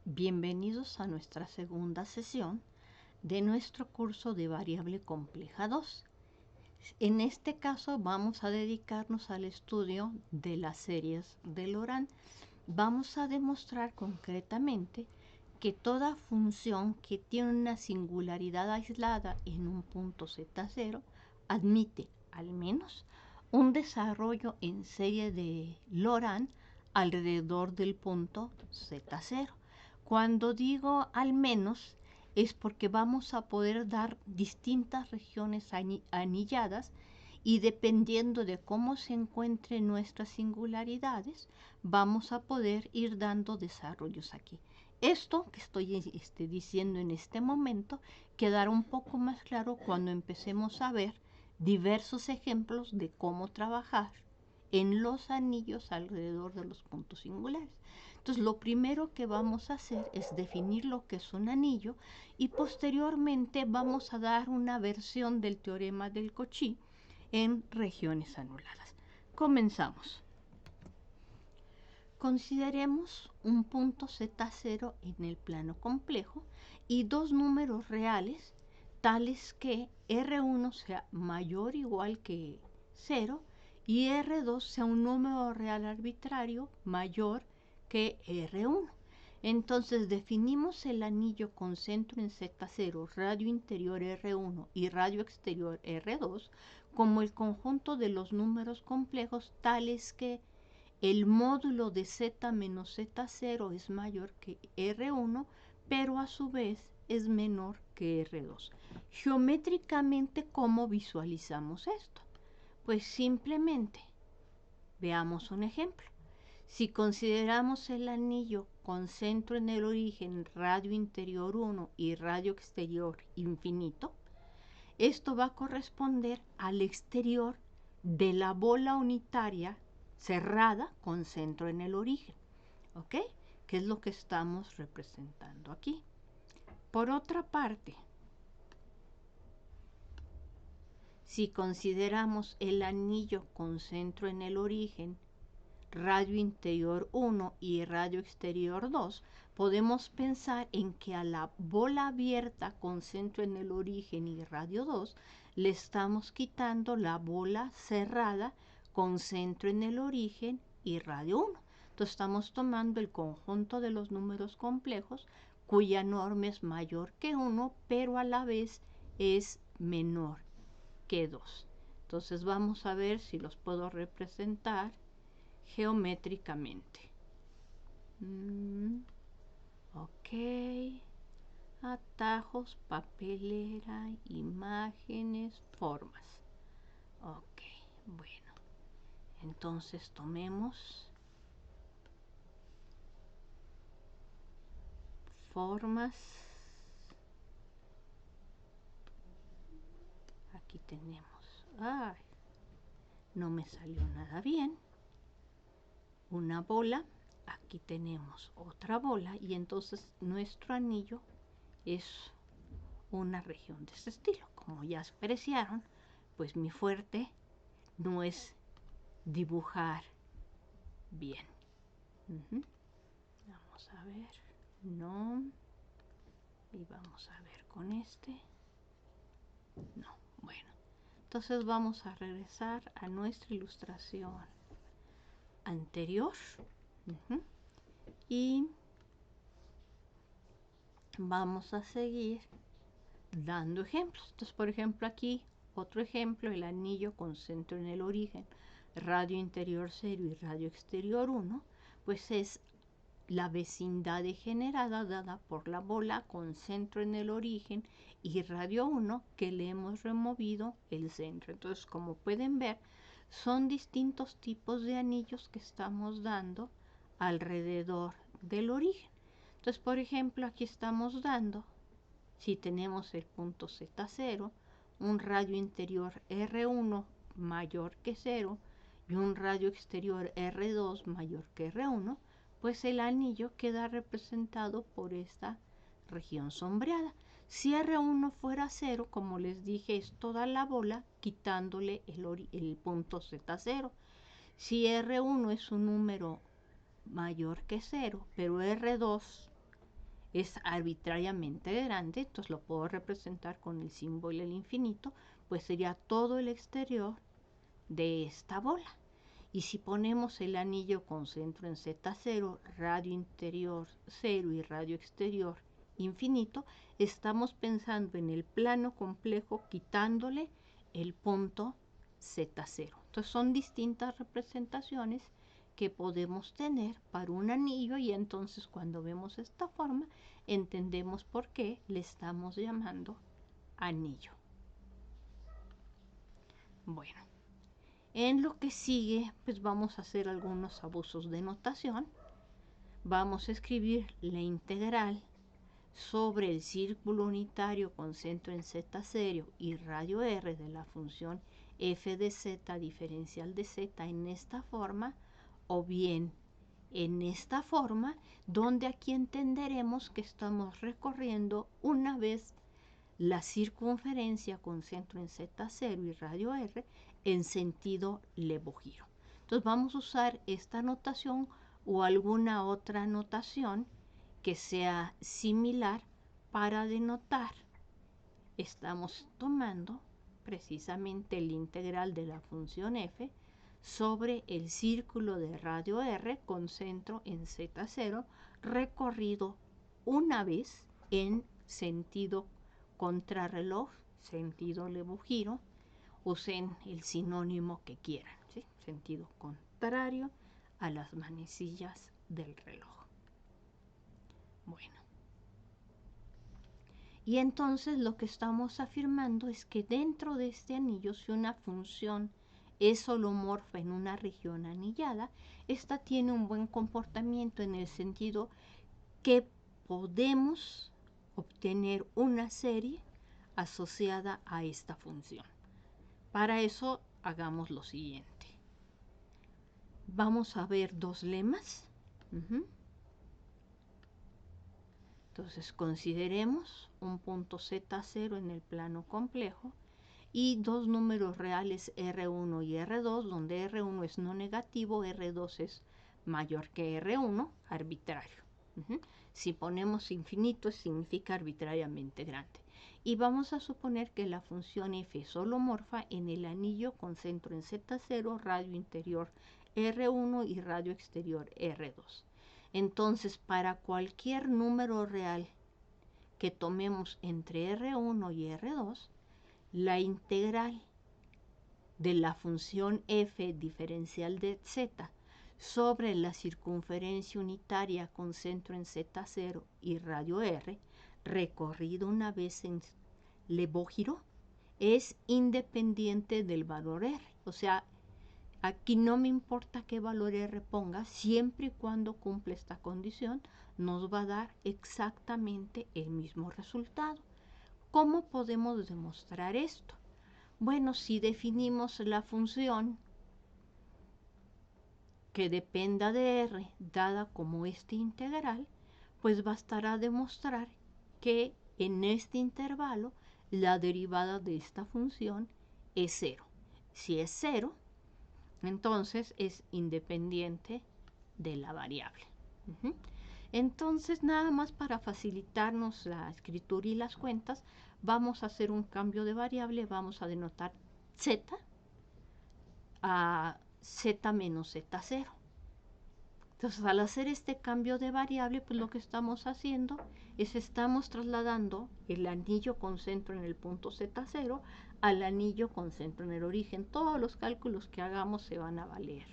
Bienvenidos a nuestra segunda sesión de nuestro curso de variable compleja 2. En este caso vamos a dedicarnos al estudio de las series de Laurent. Vamos a demostrar concretamente que toda función que tiene una singularidad aislada en un punto z0 admite al menos un desarrollo en serie de Laurent alrededor del punto z0. Cuando digo al menos es porque vamos a poder dar distintas regiones anilladas y dependiendo de cómo se encuentren nuestras singularidades, vamos a poder ir dando desarrollos aquí. Esto que estoy diciendo en este momento quedará un poco más claro cuando empecemos a ver diversos ejemplos de cómo trabajar en los anillos alrededor de los puntos singulares. Entonces, lo primero que vamos a hacer es definir lo que es un anillo y posteriormente vamos a dar una versión del teorema del Cauchy en regiones anuladas. Comenzamos. Consideremos un punto z0 en el plano complejo y dos números reales tales que R1 sea mayor o igual que 0 y R2 sea un número real arbitrario mayor que R1. Entonces definimos el anillo con centro en Z0, radio interior R1 y radio exterior R2 como el conjunto de los números complejos tales que el módulo de z menos z0 es mayor que R1, pero a su vez es menor que R2. Geométricamente, ¿cómo visualizamos esto? Pues simplemente veamos un ejemplo. Si consideramos el anillo con centro en el origen, radio interior 1 y radio exterior infinito, esto va a corresponder al exterior de la bola unitaria cerrada con centro en el origen, ¿ok? Que es lo que estamos representando aquí. Por otra parte, si consideramos el anillo con centro en el origen, radio interior 1 y radio exterior 2, podemos pensar en que a la bola abierta con centro en el origen y radio 2 le estamos quitando la bola cerrada con centro en el origen y radio 1. Entonces estamos tomando el conjunto de los números complejos cuya norma es mayor que 1, pero a la vez es menor que 2. Entonces vamos a ver si los puedo representar geométricamente. Ok. Atajos, papelera, imágenes, formas. Ok, bueno. Entonces tomemos formas. Aquí tenemos. Ay, no me salió nada bien. Una bola, aquí tenemos otra bola y entonces nuestro anillo es una región de este estilo. Como ya apreciaron, pues mi fuerte no es dibujar bien. Vamos a ver, no, y vamos a ver con este, no, bueno. Entonces vamos a regresar a nuestra ilustración anterior y vamos a seguir dando ejemplos. Entonces, por ejemplo, aquí otro ejemplo, el anillo con centro en el origen, radio interior 0 y radio exterior 1, pues es la vecindad degenerada dada por la bola con centro en el origen y radio 1 que le hemos removido el centro. Entonces, como pueden ver, son distintos tipos de anillos que estamos dando alrededor del origen. Entonces, por ejemplo, aquí estamos dando, si tenemos el punto Z0, un radio interior R1 mayor que 0 y un radio exterior R2 mayor que R1, pues el anillo queda representado por esta región sombreada. Si R1 fuera 0, como les dije, es toda la bola quitándole el punto Z0. Si R1 es un número mayor que 0, pero R2 es arbitrariamente grande, entonces lo puedo representar con el símbolo del infinito, pues sería todo el exterior de esta bola. Y si ponemos el anillo con centro en Z0, radio interior 0 y radio exterior infinito, estamos pensando en el plano complejo quitándole el punto Z0. Entonces son distintas representaciones que podemos tener para un anillo, y entonces cuando vemos esta forma entendemos por qué le estamos llamando anillo. Bueno, en lo que sigue pues vamos a hacer algunos abusos de notación. Vamos a escribir la integral sobre el círculo unitario con centro en Z0 y radio R de la función f de z diferencial de z en esta forma, o bien en esta forma, donde aquí entenderemos que estamos recorriendo una vez la circunferencia con centro en Z0 y radio R en sentido levogiro. Entonces vamos a usar esta notación o alguna otra notación que sea similar para denotar. Estamos tomando precisamente el integral de la función f sobre el círculo de radio R con centro en Z0 recorrido una vez en sentido contrarreloj, sentido levogiro. Usen el sinónimo que quieran, ¿sí? Sentido contrario a las manecillas del reloj. Bueno, y entonces lo que estamos afirmando es que dentro de este anillo, si una función es holomorfa en una región anillada, esta tiene un buen comportamiento en el sentido que podemos obtener una serie asociada a esta función. Para eso hagamos lo siguiente. Vamos a ver dos lemas. Entonces consideremos un punto Z0 en el plano complejo y dos números reales R1 y R2, donde R1 es no negativo, R2 es mayor que R1, arbitrario. Si ponemos infinito significa arbitrariamente grande. Y vamos a suponer que la función f es holomorfa en el anillo con centro en Z0, radio interior R1 y radio exterior R2. Entonces, para cualquier número real que tomemos entre R1 y R2, la integral de la función f diferencial de z sobre la circunferencia unitaria con centro en Z0 y radio R, recorrido una vez en levogiro, es independiente del valor R. O sea, aquí no me importa qué valor R ponga, siempre y cuando cumple esta condición, nos va a dar exactamente el mismo resultado. ¿Cómo podemos demostrar esto? Bueno, si definimos la función que dependa de R, dada como este integral, pues bastará demostrar que en este intervalo la derivada de esta función es 0. Si es 0, entonces es independiente de la variable. Entonces, nada más para facilitarnos la escritura y las cuentas, vamos a hacer un cambio de variable, vamos a denotar z a z menos z0. Entonces, al hacer este cambio de variable, pues lo que estamos haciendo es estamos trasladando el anillo con centro en el punto z0 al anillo con centro en el origen. Todos los cálculos que hagamos se van a valer.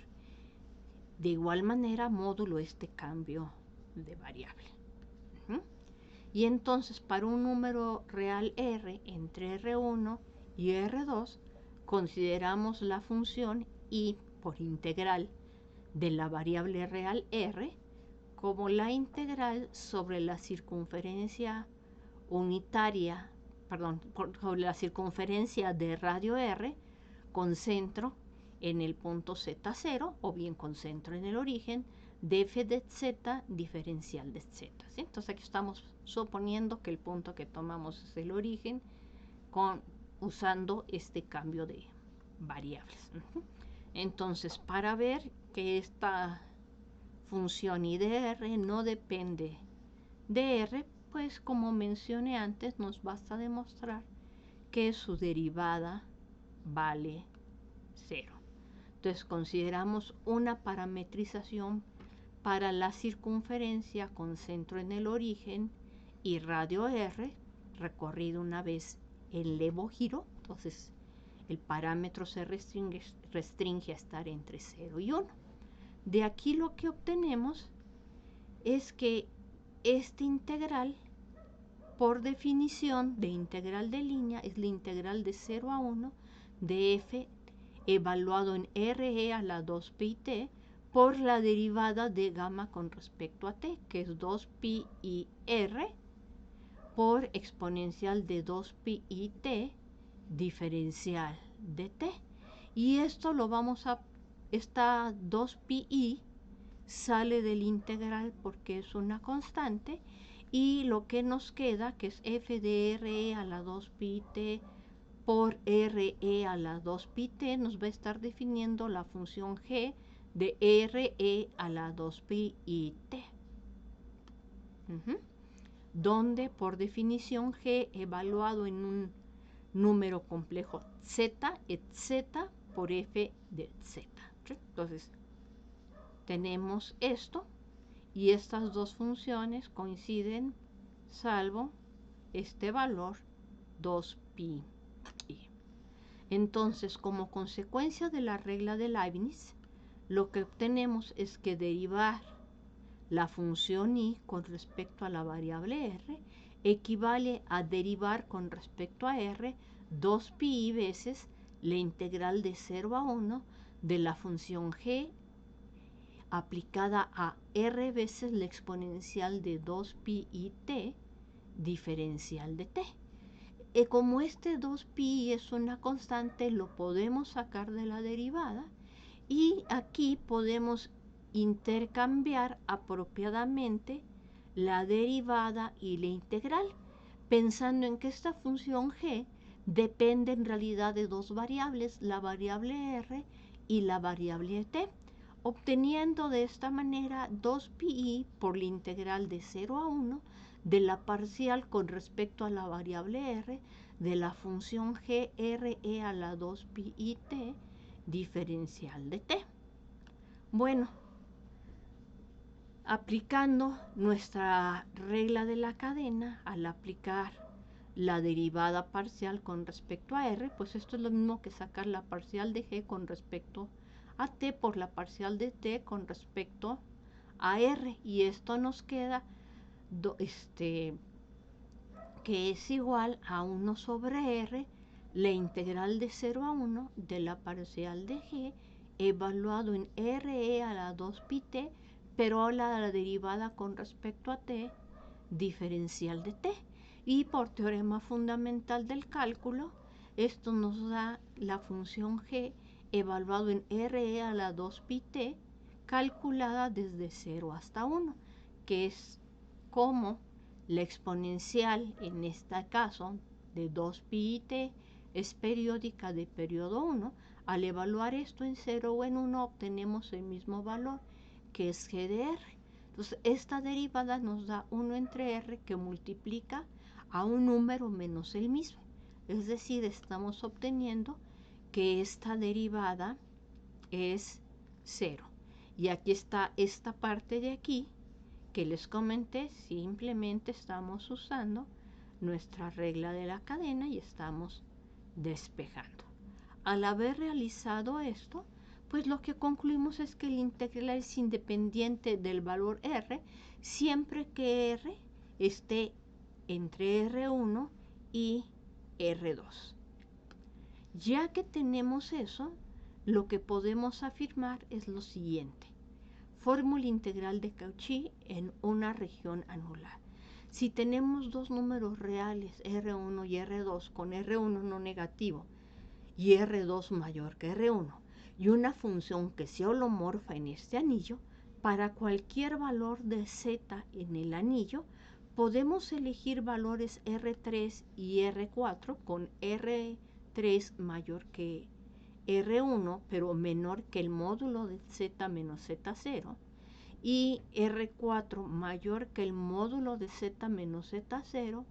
De igual manera, módulo este cambio de variable. Y entonces, para un número real r entre R1 y R2, consideramos la función y por integral de la variable real r como la integral sobre la circunferencia unitaria, sobre la circunferencia de radio r con centro en el punto z0 o bien con centro en el origen de f de z diferencial de z. ¿Sí? Entonces aquí estamos suponiendo que el punto que tomamos es el origen usando este cambio de variables. Entonces, para ver que esta función I de R no depende de R, pues como mencioné antes, nos basta demostrar que su derivada vale 0. Entonces consideramos una parametrización para la circunferencia con centro en el origen y radio r, recorrido una vez el levogiro. Entonces el parámetro se restringe a estar entre 0 y 1. De aquí lo que obtenemos es que este integral, por definición de integral de línea, es la integral de 0 a 1 de f evaluado en re a la 2pi t por la derivada de gamma con respecto a t, que es 2pi i r por exponencial de 2pi i t diferencial de t. Y esto lo vamos a, esta 2pi i sale del integral porque es una constante, y lo que nos queda, que es f de re a la 2pi t por re a la 2pi t, nos va a estar definiendo la función g de re a la 2pi i t, donde por definición g evaluado en un número complejo z et z por f de z. Entonces tenemos esto, y estas dos funciones coinciden salvo este valor 2pi i. Entonces, como consecuencia de la regla de Leibniz, lo que obtenemos es que derivar la función i con respecto a la variable r equivale a derivar con respecto a r 2pi i veces la integral de 0 a 1 de la función g aplicada a r veces la exponencial de 2pi i t diferencial de t. Como este 2pi es una constante, lo podemos sacar de la derivada, y aquí podemos intercambiar apropiadamente la derivada y la integral, pensando en que esta función g depende en realidad de dos variables, la variable r y la variable t, obteniendo de esta manera 2pi i por la integral de 0 a 1 de la parcial con respecto a la variable r de la función g re a la 2pi i t diferencial de t. Bueno, aplicando nuestra regla de la cadena, al aplicar la derivada parcial con respecto a r, pues esto es lo mismo que sacar la parcial de g con respecto a t por la parcial de t con respecto a r, y esto nos queda que es igual a 1 sobre r, la integral de 0 a 1 de la parcial de g evaluado en re a la 2pi t, pero la derivada con respecto a t diferencial de t. Y por teorema fundamental del cálculo, esto nos da la función g evaluado en re a la 2pi t calculada desde 0 hasta 1, que es como la exponencial, en este caso, de 2pi i t es periódica de periodo 1. Al evaluar esto en 0 o en 1, obtenemos el mismo valor, que es g de r. Entonces, esta derivada nos da 1 entre r, que multiplica a un número menos el mismo. Es decir, estamos obteniendo que esta derivada es 0. Y aquí está esta parte de aquí que les comenté. Simplemente estamos usando nuestra regla de la cadena y estamos despejando. Al haber realizado esto, pues lo que concluimos es que el integral es independiente del valor r siempre que r esté entre r1 y r2. Ya que tenemos eso, lo que podemos afirmar es lo siguiente. Fórmula integral de Cauchy en una región anular. Si tenemos dos números reales, R1 y R2, con R1 no negativo y R2 mayor que R1, y una función que sea holomorfa en este anillo, para cualquier valor de z en el anillo, podemos elegir valores R3 y R4 con R3 mayor que R1, pero menor que el módulo de z menos z0, y R4 mayor que el módulo de Z menos Z0,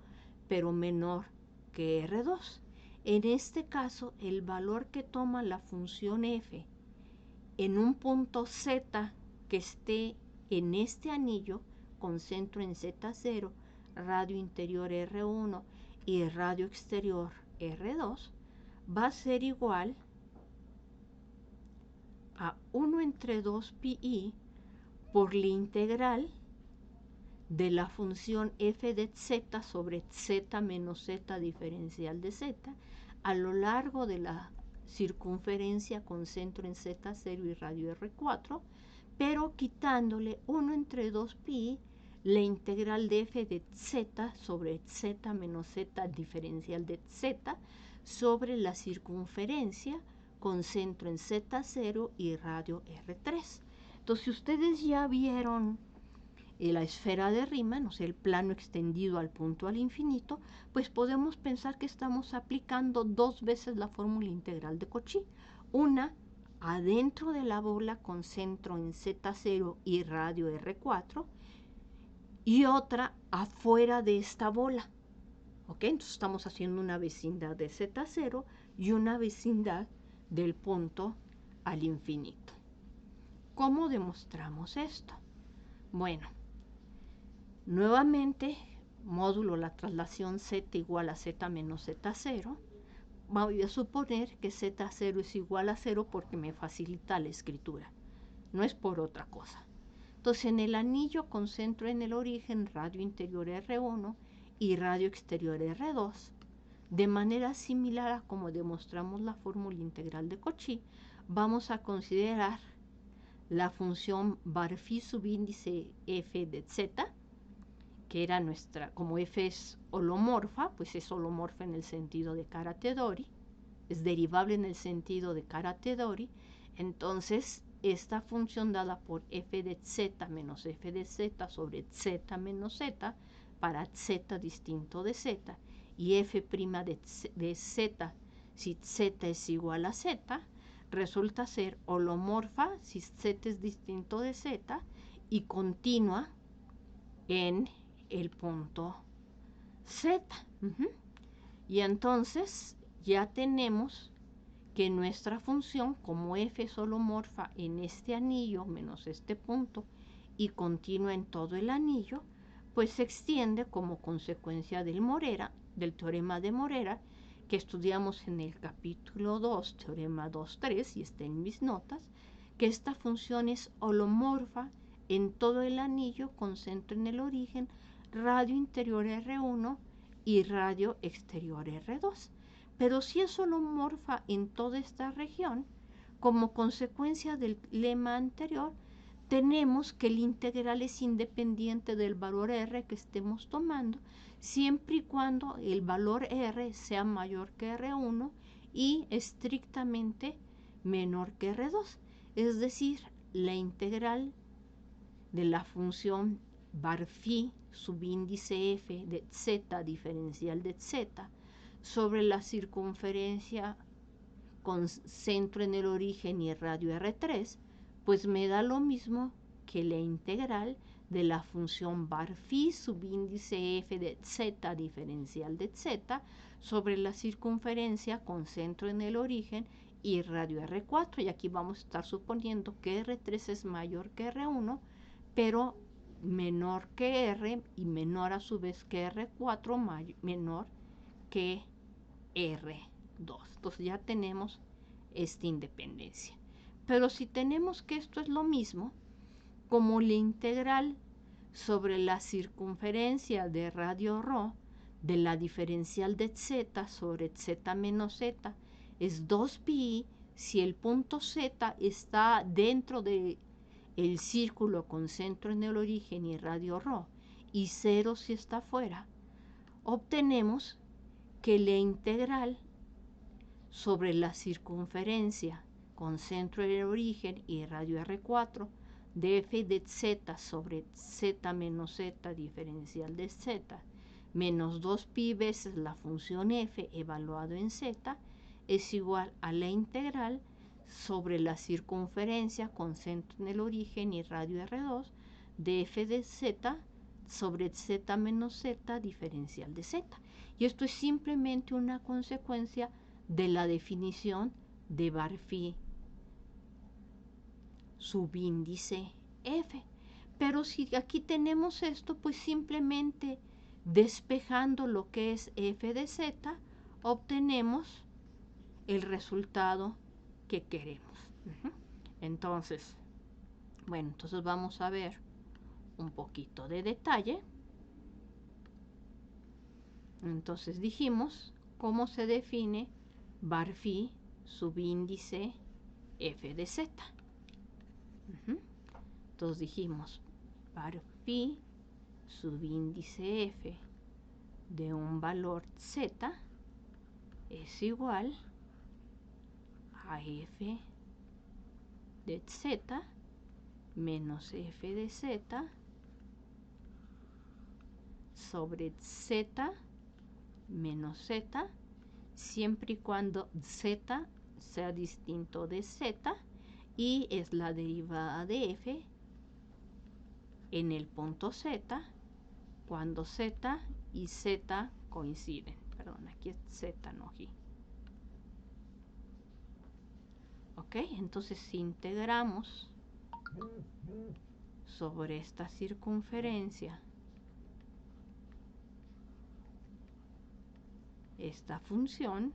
pero menor que R2. En este caso, el valor que toma la función f en un punto Z que esté en este anillo, con centro en Z0, radio interior R1 y radio exterior R2, va a ser igual a 1 entre 2 pi por la integral de la función f de z sobre z menos z diferencial de z a lo largo de la circunferencia con centro en Z0 y radio R4, pero quitándole 1 entre 2 pi la integral de f de z sobre z menos z diferencial de z sobre la circunferencia con centro en Z0 y radio R3. Entonces, si ustedes ya vieron la esfera de Riemann, o sea, el plano extendido al punto al infinito, pues podemos pensar que estamos aplicando dos veces la fórmula integral de Cauchy. Una adentro de la bola con centro en Z0 y radio R4, y otra afuera de esta bola. ¿Ok? Entonces estamos haciendo una vecindad de Z0 y una vecindad del punto al infinito. ¿Cómo demostramos esto? Bueno, nuevamente, módulo la traslación z igual a z menos z0. Voy a suponer que z0 es igual a 0 porque me facilita la escritura. No es por otra cosa. Entonces, en el anillo con centro en el origen, radio interior R1 y radio exterior R2, de manera similar a como demostramos la fórmula integral de Cauchy, vamos a considerar la función bar-phi subíndice f de z, que era nuestra, como f es holomorfa, pues es holomorfa en el sentido de Karategori, es derivable en el sentido de Karategori, entonces esta función dada por f de z menos f de z sobre z menos z para z distinto de z y f' de z si z es igual a z, resulta ser holomorfa si z es distinto de z y continua en el punto z. Y entonces ya tenemos que nuestra función, como f es holomorfa en este anillo menos este punto y continua en todo el anillo, pues se extiende como consecuencia del teorema de Morera, que estudiamos en el capítulo 2, teorema 2.3, y está en mis notas, que esta función es holomorfa en todo el anillo con centro en el origen, radio interior R1 y radio exterior R2. Pero si es holomorfa en toda esta región, como consecuencia del lema anterior, tenemos que el integral es independiente del valor r que estemos tomando, siempre y cuando el valor r sea mayor que R1 y estrictamente menor que R2. Es decir, la integral de la función bar-phi subíndice f de z diferencial de z sobre la circunferencia con centro en el origen y radio R3, pues me da lo mismo que la integral de la función bar-phi subíndice f de z diferencial de z sobre la circunferencia con centro en el origen y radio R4. Y aquí vamos a estar suponiendo que R3 es mayor que R1, pero menor que R y menor a su vez que R4, menor que R2. Entonces ya tenemos esta independencia. Pero si tenemos que esto es lo mismo, como la integral sobre la circunferencia de radio ρ de la diferencial de z sobre z menos z es 2pi, si el punto z está dentro de el círculo con centro en el origen y radio ρ, y 0 si está fuera, obtenemos que la integral sobre la circunferencia con centro en el origen y radio R4 de f de z sobre z menos z diferencial de z menos 2pi veces la función f evaluado en z es igual a la integral sobre la circunferencia con centro en el origen y radio R2 de f de z sobre z menos z diferencial de z. Y esto es simplemente una consecuencia de la definición de bar phi subíndice f. Pero si aquí tenemos esto, pues simplemente despejando lo que es f de z, obtenemos el resultado que queremos. Entonces, bueno, entonces vamos a ver un poquito de detalle. Entonces dijimos cómo se define bar phi subíndice f de z. Entonces dijimos bar phi subíndice f de un valor z es igual a f de z menos f de z sobre z menos z, siempre y cuando z sea distinto de z y es la derivada de f en el punto z cuando z y z coinciden. Perdón, aquí es z, no aquí. Ok, entonces si integramos sobre esta circunferencia esta función,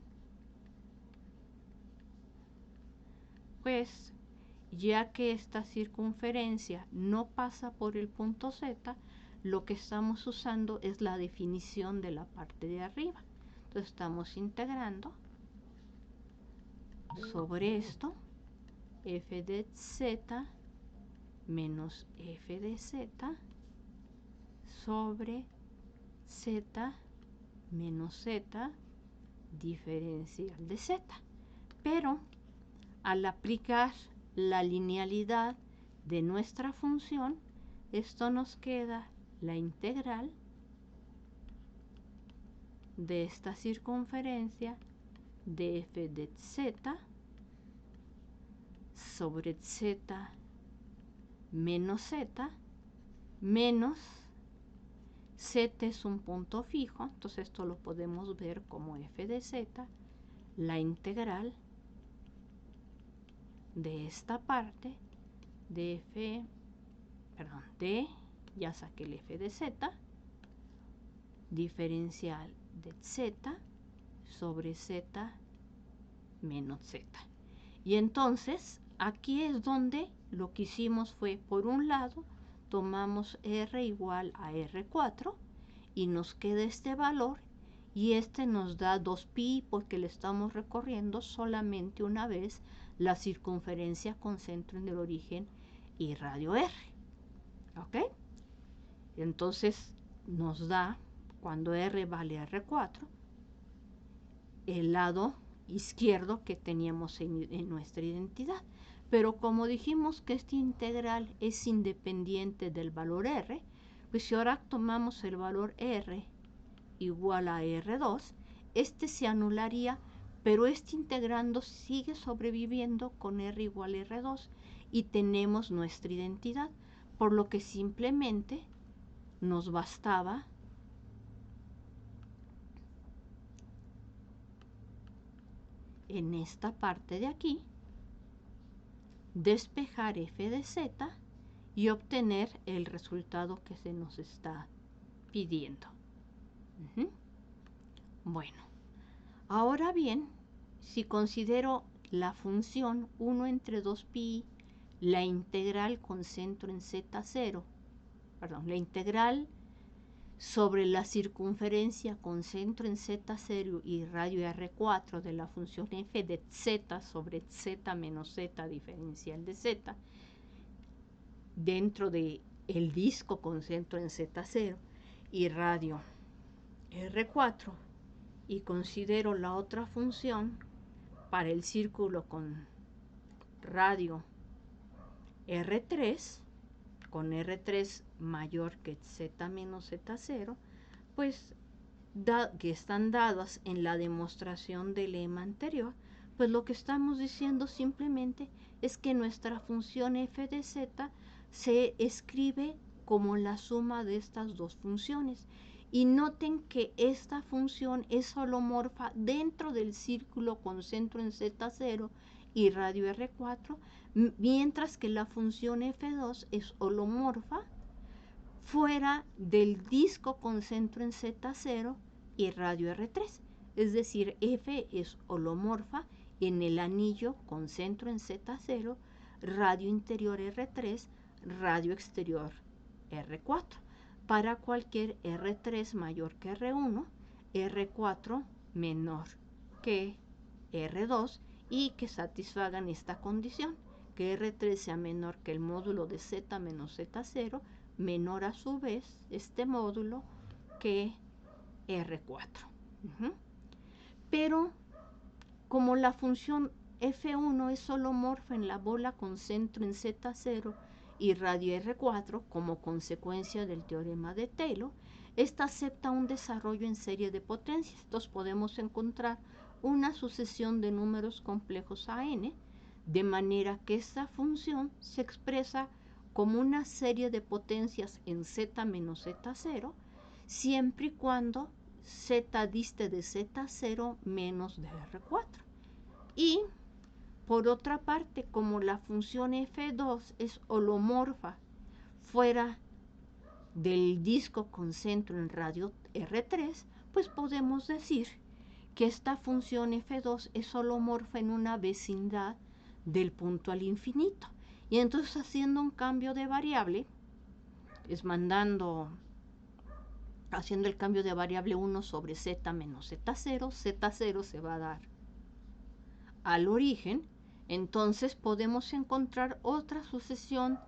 pues ya que esta circunferencia no pasa por el punto z, lo que estamos usando es la definición de la parte de arriba. Entonces estamos integrando sobre esto f de z menos f de z sobre z menos z diferencial de z. Pero al aplicar la linealidad de nuestra función, esto nos queda la integral de esta circunferencia de f de z sobre z menos z menos z es un punto fijo, entonces esto lo podemos ver como f de z, la integral de esta parte de ya saqué el f de z, diferencial de z sobre z menos z. Y entonces aquí es donde lo que hicimos fue, por un lado, tomamos r igual a r4 y nos queda este valor, y este nos da 2pi porque le estamos recorriendo solamente una vez la circunferencia con centro en el origen y radio r. ¿Ok? Entonces nos da, cuando r vale a r4, el lado izquierdo que teníamos en nuestra identidad. Pero como dijimos que esta integral es independiente del valor r, pues si ahora tomamos el valor r igual a r2, este se anularía, pero este integrando sigue sobreviviendo con r igual a r2 y tenemos nuestra identidad, por lo que simplemente nos bastaba en esta parte de aquí despejar f de z y obtener el resultado que se nos está pidiendo. Bueno, ahora bien, si considero la función 1 entre 2pi, la integral con centro en z0, perdón, la integral sobre la circunferencia con centro en z0 y radio r4 de la función f de z sobre z menos z diferencial de z, dentro de el disco con centro en z0 y radio r4, y considero la otra función para el círculo con radio r3, con r3 mayor que z menos z0, pues que están dadas en la demostración del lema anterior, pues lo que estamos diciendo simplemente es que nuestra función f de z se escribe como la suma de estas dos funciones. Y noten que esta función es holomorfa dentro del círculo con centro en Z0 y radio R4, mientras que la función F2 es holomorfa fuera del disco con centro en Z0 y radio R3. Es decir, F es holomorfa en el anillo con centro en Z0, radio interior R3, radio exterior R4. Para cualquier R3 mayor que R1, R4 menor que R2 y que satisfagan esta condición, que R3 sea menor que el módulo de Z menos Z0, menor a su vez este módulo que R4. Pero como la función F1 es holomorfa en la bola con centro en Z0 y radio R4 como consecuencia del teorema de Taylor, esta acepta un desarrollo en serie de potencias. Entonces podemos encontrar una sucesión de números complejos a n, de manera que esta función se expresa como una serie de potencias en Z menos Z0, siempre y cuando Z diste de Z0 menos de R4. Y por otra parte, como la función F2 es holomorfa fuera del disco con centro en radio R3, pues podemos decir que esta función F2 es holomorfa en una vecindad del punto al infinito. Y entonces haciendo un cambio de variable, haciendo el cambio de variable 1 sobre Z menos Z0, Z0 se va a dar al origen. Entonces podemos encontrar otra sucesión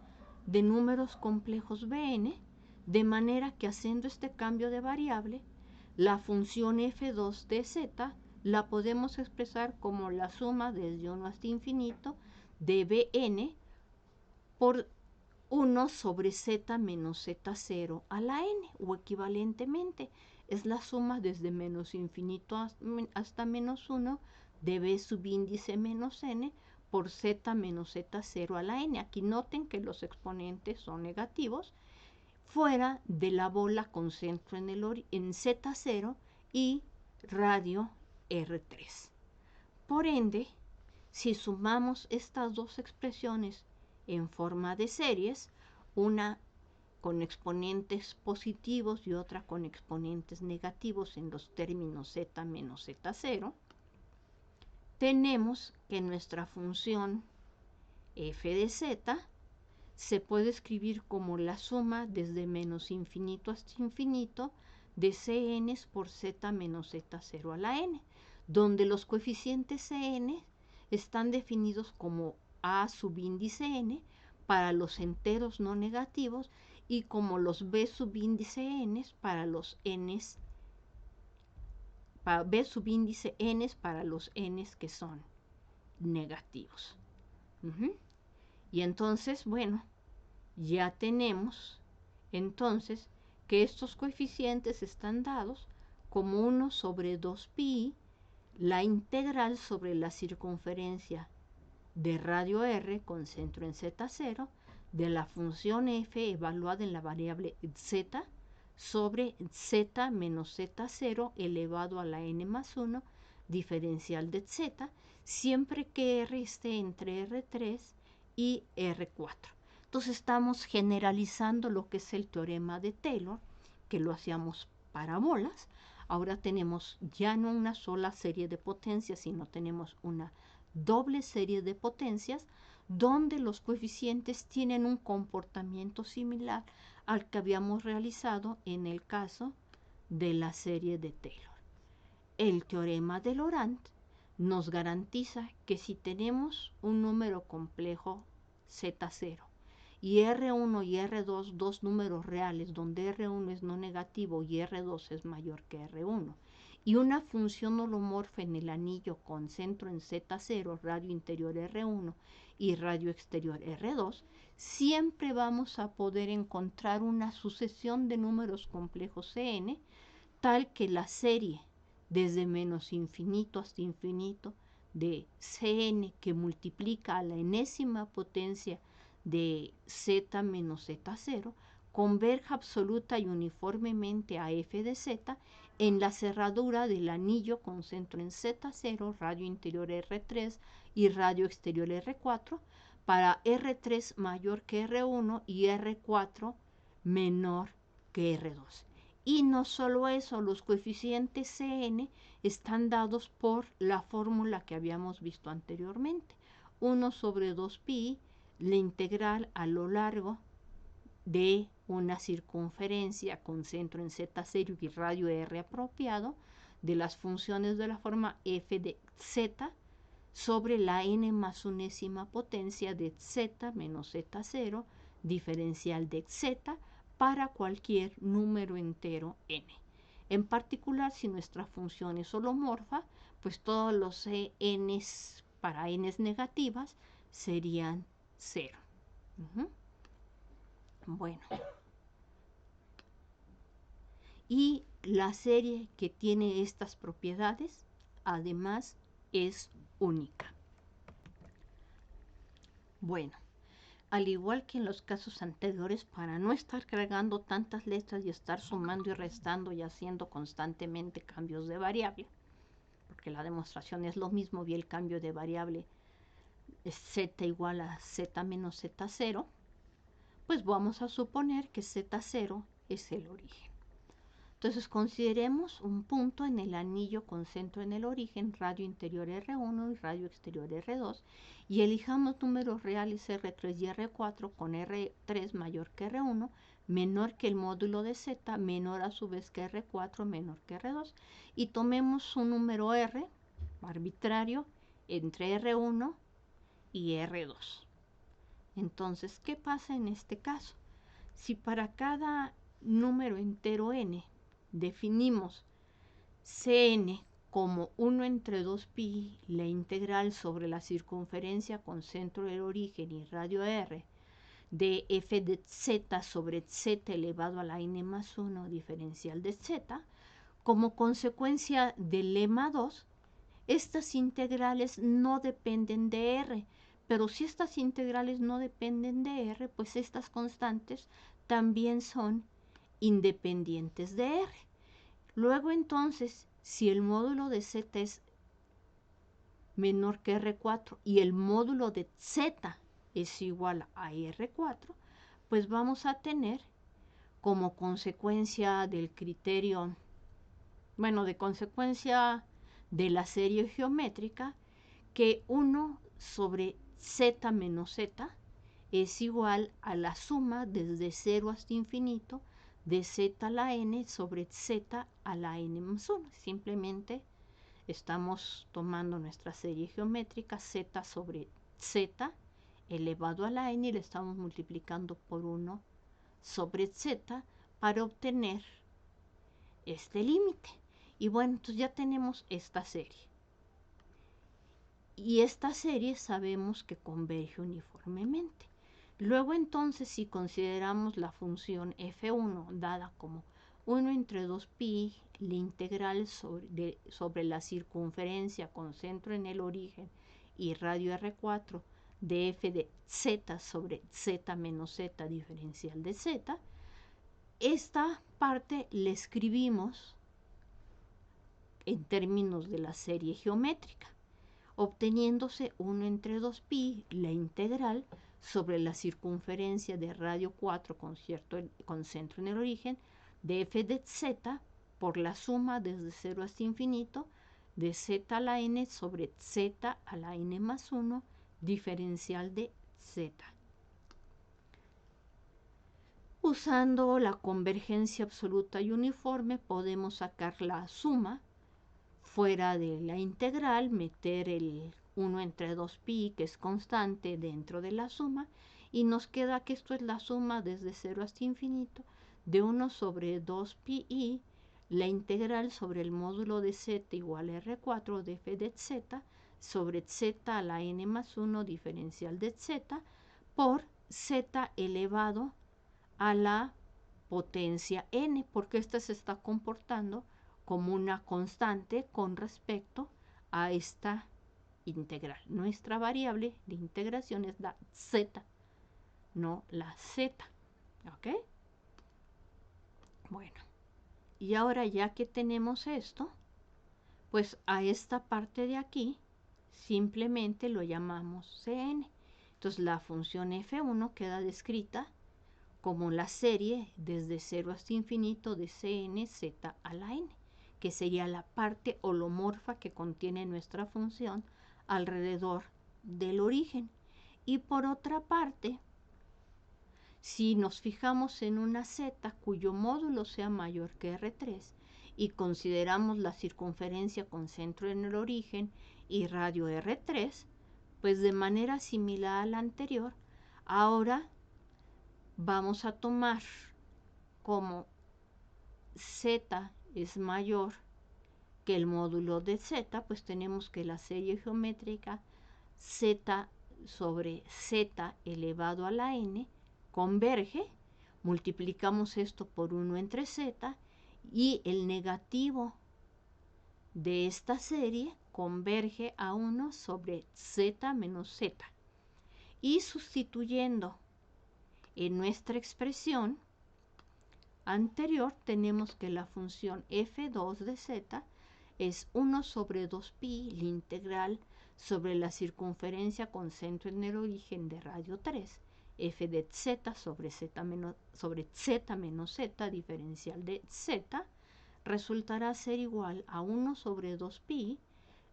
de números complejos Bn, de manera que haciendo este cambio de variable, la función F2 de Z la podemos expresar como la suma desde 1 hasta infinito de Bn por 1 sobre Z menos Z0 a la n, o equivalentemente, es la suma desde menos infinito hasta menos 1 de B subíndice menos n por Z menos Z0 a la n. Aquí noten que los exponentes son negativos, fuera de la bola con centro en Z0 y radio R3. Por ende, si sumamos estas dos expresiones en forma de series, una con exponentes positivos y otra con exponentes negativos en los términos Z menos Z0, tenemos que nuestra función f de z se puede escribir como la suma desde menos infinito hasta infinito de Cn por Z menos Z0 a la n, donde los coeficientes Cn están definidos como A subíndice n para los enteros no negativos y como los B subíndice n para los n's, B subíndice n para los n's que son negativos. Y entonces, bueno, ya tenemos entonces que estos coeficientes están dados como 1 sobre 2pi, la integral sobre la circunferencia de radio r con centro en Z0 de la función f evaluada en la variable z sobre z menos Z0 elevado a la n más 1 diferencial de z, siempre que r esté entre R3 y R4. Entonces estamos generalizando lo que es el teorema de Taylor, que lo hacíamos para bolas. Ahora tenemos ya no una sola serie de potencias, sino tenemos una doble serie de potencias donde los coeficientes tienen un comportamiento similar al que habíamos realizado en el caso de la serie de Taylor. El teorema de Laurent nos garantiza que si tenemos un número complejo Z0 y R1 y R2, dos números reales donde R1 es no negativo y R2 es mayor que R1, y una función holomorfa en el anillo con centro en Z0, radio interior R1 y radio exterior R2, siempre vamos a poder encontrar una sucesión de números complejos Cn, tal que la serie desde menos infinito hasta infinito de Cn que multiplica a la enésima potencia de Z menos Z0 converja absoluta y uniformemente a f de z en la cerradura del anillo con centro en Z0, radio interior R3 y radio exterior R4, para R3 mayor que R1 y R4 menor que R2. Y no solo eso, los coeficientes Cn están dados por la fórmula que habíamos visto anteriormente. 1 sobre 2pi, la integral a lo largo de una circunferencia con centro en Z0 y radio R apropiado de las funciones de la forma f de z sobre la n más unésima potencia de z menos z0 diferencial de z para cualquier número entero n. En particular, si nuestra función es holomorfa, pues todos los n's para n's negativas serían 0. Bueno, y la serie que tiene estas propiedades, además, es única. Bueno, al igual que en los casos anteriores, para no estar cargando tantas letras y estar sumando y restando y haciendo constantemente cambios de variable, porque la demostración es lo mismo, y el cambio de variable es z igual a z menos z0, pues vamos a suponer que z0 es el origen. Entonces consideremos un punto en el anillo con centro en el origen, radio interior R1 y radio exterior R2, y elijamos números reales R3 y R4 con R3 mayor que R1, menor que el módulo de Z, menor a su vez que R4, menor que R2, y tomemos un número R arbitrario entre R1 y R2. Entonces, ¿qué pasa en este caso? Si para cada número entero n definimos Cn como 1 entre 2pi, la integral sobre la circunferencia con centro del origen y radio r de f de z sobre z elevado a la n más 1 diferencial de z, como consecuencia del lema 2, estas integrales no dependen de r, pero si estas integrales no dependen de r, pues estas constantes también son independientes de r. Luego entonces, si el módulo de z es menor que R4 y el módulo de z es igual a R4, pues vamos a tener como consecuencia del criterio, bueno, de consecuencia de la serie geométrica, que 1 sobre z menos z es igual a la suma desde 0 hasta infinito de z a la n sobre z a la n más 1. Simplemente estamos tomando nuestra serie geométrica z sobre z elevado a la n y le estamos multiplicando por 1 sobre z para obtener este límite. Y bueno, entonces ya tenemos esta serie. Y esta serie sabemos que converge uniformemente. Luego entonces, si consideramos la función f1 dada como 1 entre 2pi, la integral sobre la circunferencia con centro en el origen y radio R4 de f de z sobre z menos z diferencial de z, esta parte la escribimos en términos de la serie geométrica, obteniéndose 1 entre 2pi, la integral sobre la circunferencia de radio 4 con centro en el origen de f de z por la suma desde 0 hasta infinito de z a la n sobre z a la n más 1 diferencial de z. Usando la convergencia absoluta y uniforme podemos sacar la suma fuera de la integral, meter el 1 entre 2pi, que es constante, dentro de la suma, y nos queda que esto es la suma desde 0 hasta infinito de 1 sobre 2pi, la integral sobre el módulo de z igual a R4 de f de z sobre z a la n más 1 diferencial de z por z elevado a la potencia n, porque esta se está comportando como una constante con respecto a esta integral. Nuestra variable de integración es la z, no la z. ¿Ok? Bueno, y ahora ya que tenemos esto, pues a esta parte de aquí simplemente lo llamamos Cn. Entonces la función f1 queda descrita como la serie desde 0 hasta infinito de Cn z a la n, que sería la parte holomorfa que contiene nuestra función alrededor del origen. Y por otra parte, si nos fijamos en una z cuyo módulo sea mayor que R3 y consideramos la circunferencia con centro en el origen y radio R3, pues de manera similar a la anterior, ahora vamos a tomar como z es mayor que el módulo de z, pues tenemos que la serie geométrica z sobre z elevado a la n converge, multiplicamos esto por 1 entre z y el negativo de esta serie converge a 1 sobre z menos z. Y sustituyendo en nuestra expresión anterior tenemos que la función f2 de z es 1 sobre 2pi, la integral sobre la circunferencia con centro en el origen de radio 3, f de z sobre z menos z, diferencial de z, resultará ser igual a 1 sobre 2pi,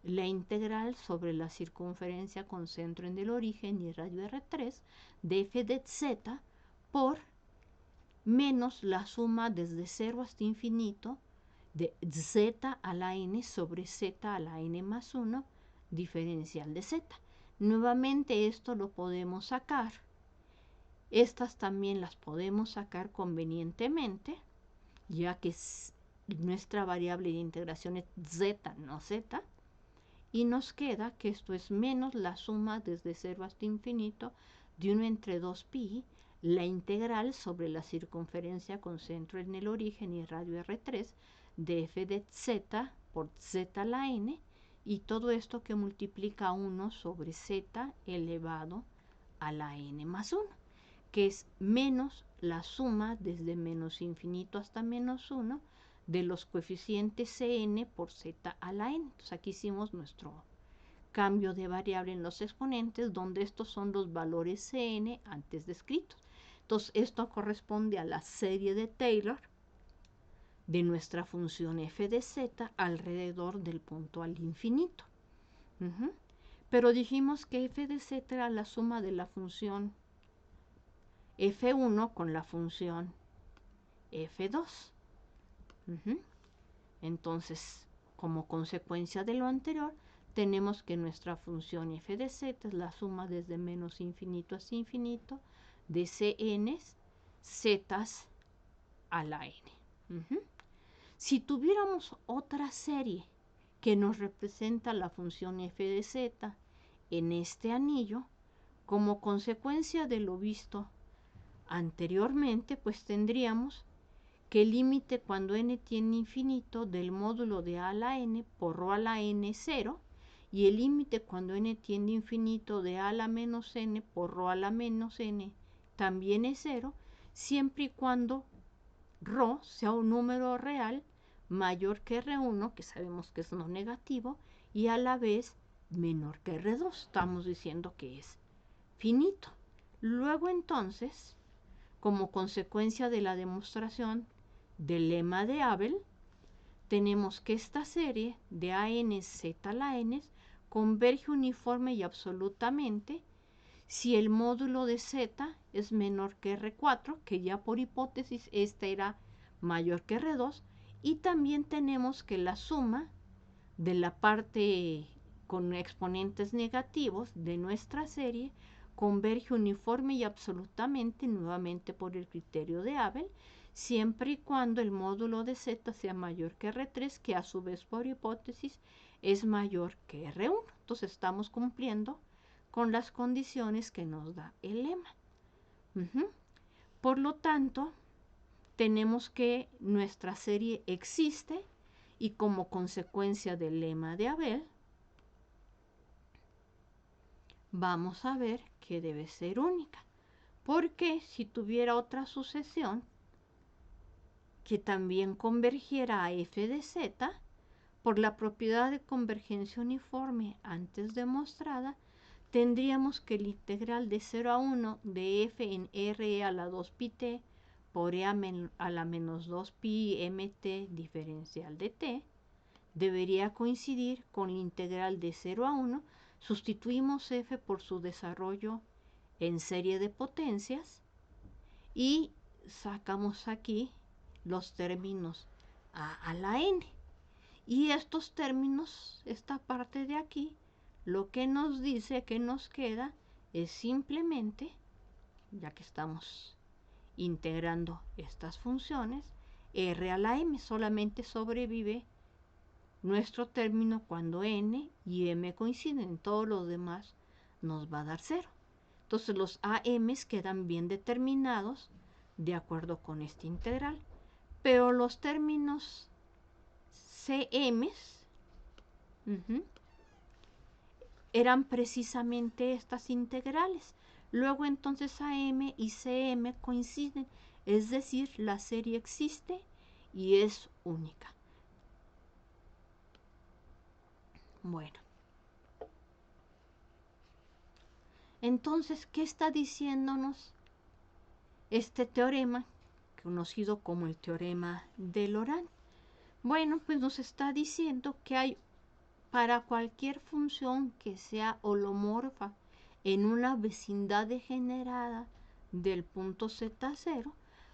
la integral sobre la circunferencia con centro en el origen y radio R3 de f de z por menos la suma desde 0 hasta infinito de z a la n sobre z a la n más 1 diferencial de z. Nuevamente esto lo podemos sacar. Estas también las podemos sacar convenientemente, ya que nuestra variable de integración es z, no z, y nos queda que esto es menos la suma desde 0 hasta infinito de 1 entre 2pi, la integral sobre la circunferencia con centro en el origen y radio R3 de f de z por z a la n, y todo esto que multiplica 1 sobre z elevado a la n más 1, que es menos la suma desde menos infinito hasta menos 1 de los coeficientes Cn por z a la n. Entonces aquí hicimos nuestro cambio de variable en los exponentes, donde estos son los valores Cn antes descritos. Entonces esto corresponde a la serie de Taylor de nuestra función f de z alrededor del punto al infinito. Pero dijimos que f de z era la suma de la función f1 con la función f2. Entonces, como consecuencia de lo anterior, tenemos que nuestra función f de z es la suma desde menos infinito hasta infinito de cn z a la n. Si tuviéramos otra serie que nos representa la función f de z en este anillo, como consecuencia de lo visto anteriormente, pues tendríamos que el límite cuando n tiene infinito del módulo de a a la n por ρ a la n 0, y el límite cuando n tiende infinito de a la menos n por ρ a la menos n también es 0, siempre y cuando ρ sea un número real mayor que R1, que sabemos que es no negativo, y a la vez menor que R2. Estamos diciendo que es finito. Luego entonces, como consecuencia de la demostración del lema de Abel, tenemos que esta serie de AN Z a la N converge uniforme y absolutamente si el módulo de Z es menor que R4, que ya por hipótesis este era mayor que R2, y también tenemos que la suma de la parte con exponentes negativos de nuestra serie converge uniforme y absolutamente, nuevamente por el criterio de Abel, siempre y cuando el módulo de z sea mayor que R3, que a su vez por hipótesis es mayor que R1. Entonces estamos cumpliendo con las condiciones que nos da el lema. Por lo tanto, tenemos que nuestra serie existe y como consecuencia del lema de Abel, vamos a ver que debe ser única. Porque si tuviera otra sucesión, que también convergiera a f de z, por la propiedad de convergencia uniforme antes demostrada, tendríamos que el integral de 0 a 1 de f en re a la 2 pi t por e a la menos 2 pi mt diferencial de t debería coincidir con el integral de 0 a 1. Sustituimos f por su desarrollo en serie de potencias y sacamos aquí los términos a la n. Y estos términos, esta parte de aquí, lo que nos dice que nos queda es simplemente, ya que estamos integrando estas funciones, r a la m, solamente sobrevive nuestro término cuando n y m coinciden, todos los demás nos va a dar 0. Entonces los AMs quedan bien determinados de acuerdo con este integral, pero los términos CMs eran precisamente estas integrales. Luego entonces AM y CM coinciden, es decir, la serie existe y es única. Bueno, entonces, ¿qué está diciéndonos este teorema, conocido como el teorema de Laurent? Bueno, pues nos está diciendo que hay para cualquier función que sea holomorfa en una vecindad degenerada del punto z0,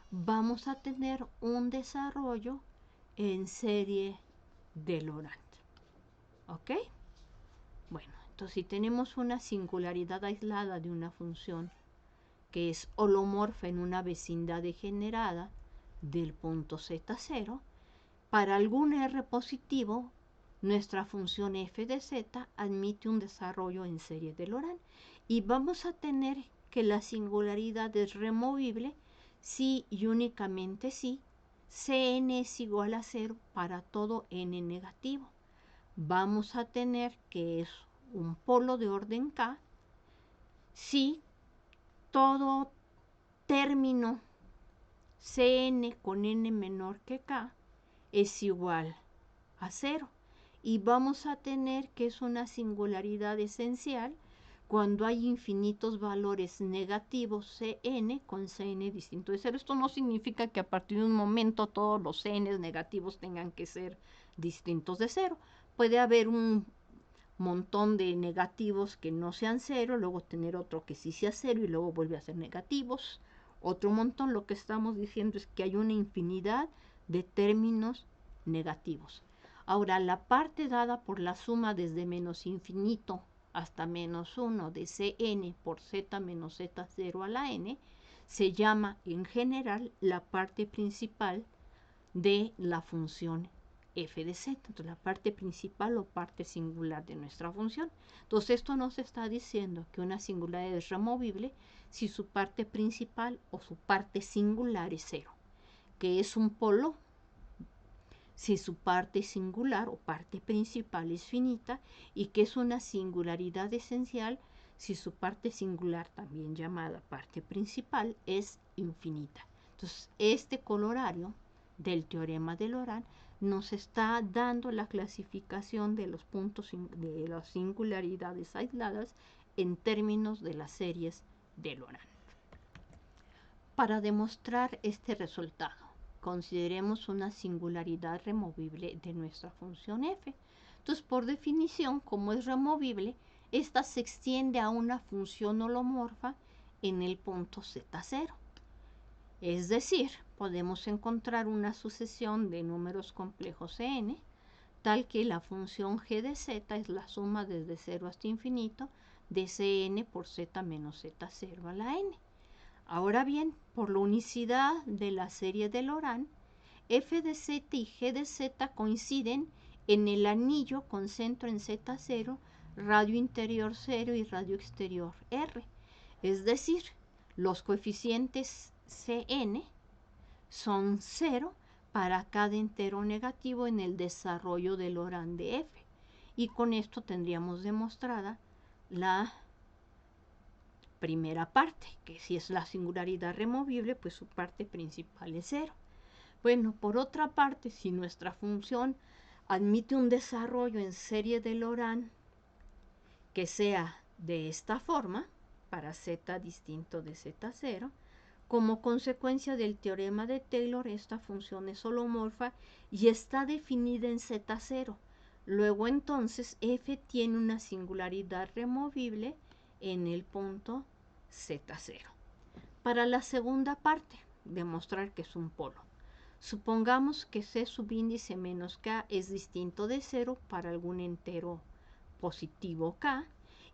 vamos a tener un desarrollo en serie de Laurent. ¿Ok? Bueno, entonces si tenemos una singularidad aislada de una función que es holomorfa en una vecindad degenerada del punto z0, para algún r positivo, nuestra función f de z admite un desarrollo en serie de Laurent y vamos a tener que la singularidad es removible si y únicamente si Cn es igual a 0 para todo n negativo. Vamos a tener que es un polo de orden k si todo término Cn con n menor que k es igual a 0. Y vamos a tener que es una singularidad esencial cuando hay infinitos valores negativos Cn con Cn distinto de 0. Esto no significa que a partir de un momento todos los Cn negativos tengan que ser distintos de 0. Puede haber un montón de negativos que no sean 0, luego tener otro que sí sea 0 y luego vuelve a ser negativos. Otro montón, lo que estamos diciendo es que hay una infinidad de términos negativos. Ahora, la parte dada por la suma desde menos infinito hasta menos 1 de Cn por z menos z0 a la n se llama en general la parte principal de la función f de z, entonces la parte principal o parte singular de nuestra función. Entonces esto nos está diciendo que una singularidad es removible si su parte principal o su parte singular es 0, que es un polo si su parte singular o parte principal es finita, y que es una singularidad esencial si su parte singular, también llamada parte principal, es infinita. Entonces, este colorario del teorema de Laurent nos está dando la clasificación de los puntos de las singularidades aisladas en términos de las series de Laurent. Para demostrar este resultado, consideremos una singularidad removible de nuestra función f. Entonces, por definición, como es removible, esta se extiende a una función holomorfa en el punto z0. Es decir, podemos encontrar una sucesión de números complejos n, tal que la función g de z es la suma desde 0 hasta infinito de Cn por z menos z0 a la n. Ahora bien, por la unicidad de la serie de Laurent, f de z y g de z coinciden en el anillo con centro en z0, radio interior 0 y radio exterior r. Es decir, los coeficientes Cn son 0 para cada entero negativo en el desarrollo de Laurent de f. Y con esto tendríamos demostrada la primera parte, que si es la singularidad removible, pues su parte principal es 0. Bueno, por otra parte, si nuestra función admite un desarrollo en serie de Laurent que sea de esta forma, para z distinto de z0, como consecuencia del teorema de Taylor, esta función es holomorfa y está definida en z0. Luego entonces f tiene una singularidad removible en el punto z0. Para la segunda parte, demostrar que es un polo. Supongamos que c subíndice menos k es distinto de 0 para algún entero positivo k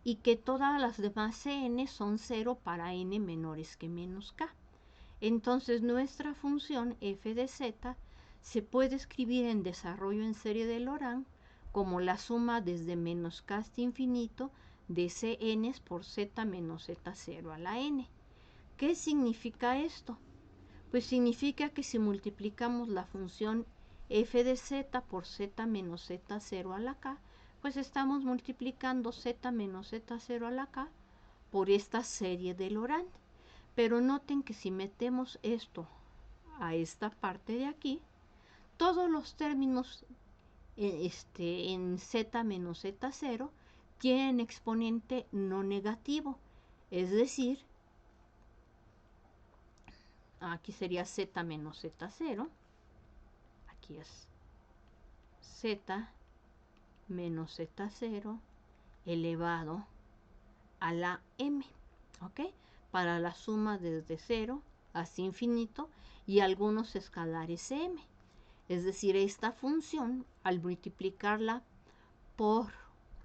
y que todas las demás cn son 0 para n menores que menos k. Entonces nuestra función f de z se puede escribir en desarrollo en serie de Laurent como la suma desde menos k hasta infinito de cn por z menos z0 a la n. ¿Qué significa esto? Pues significa que si multiplicamos la función f de z por z menos z0 a la k, pues estamos multiplicando z menos z0 a la k por esta serie de Laurent. Pero noten que si metemos esto a esta parte de aquí, todos los términos en z menos z0 tienen exponente no negativo, es decir, aquí sería z menos z0, aquí es z menos z0 elevado a la m, ¿ok? Para la suma desde 0 hasta infinito y algunos escalares m. Es decir, esta función, al multiplicarla por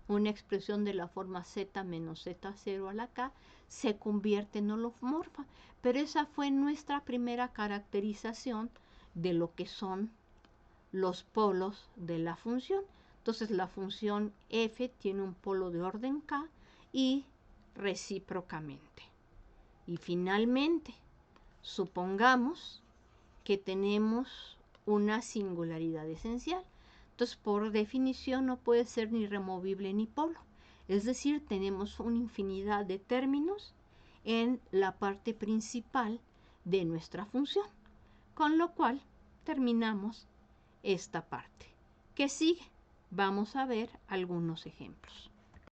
una expresión de la forma z menos z0 a la k, se convierte en holomorfa. Pero esa fue nuestra primera caracterización de lo que son los polos de la función. Entonces la función f tiene un polo de orden k y recíprocamente. Y finalmente, supongamos que tenemos una singularidad esencial. Entonces, por definición, no puede ser ni removible ni polo. Es decir, tenemos una infinidad de términos en la parte principal de nuestra función. Con lo cual, terminamos esta parte. ¿Qué sigue? Vamos a ver algunos ejemplos.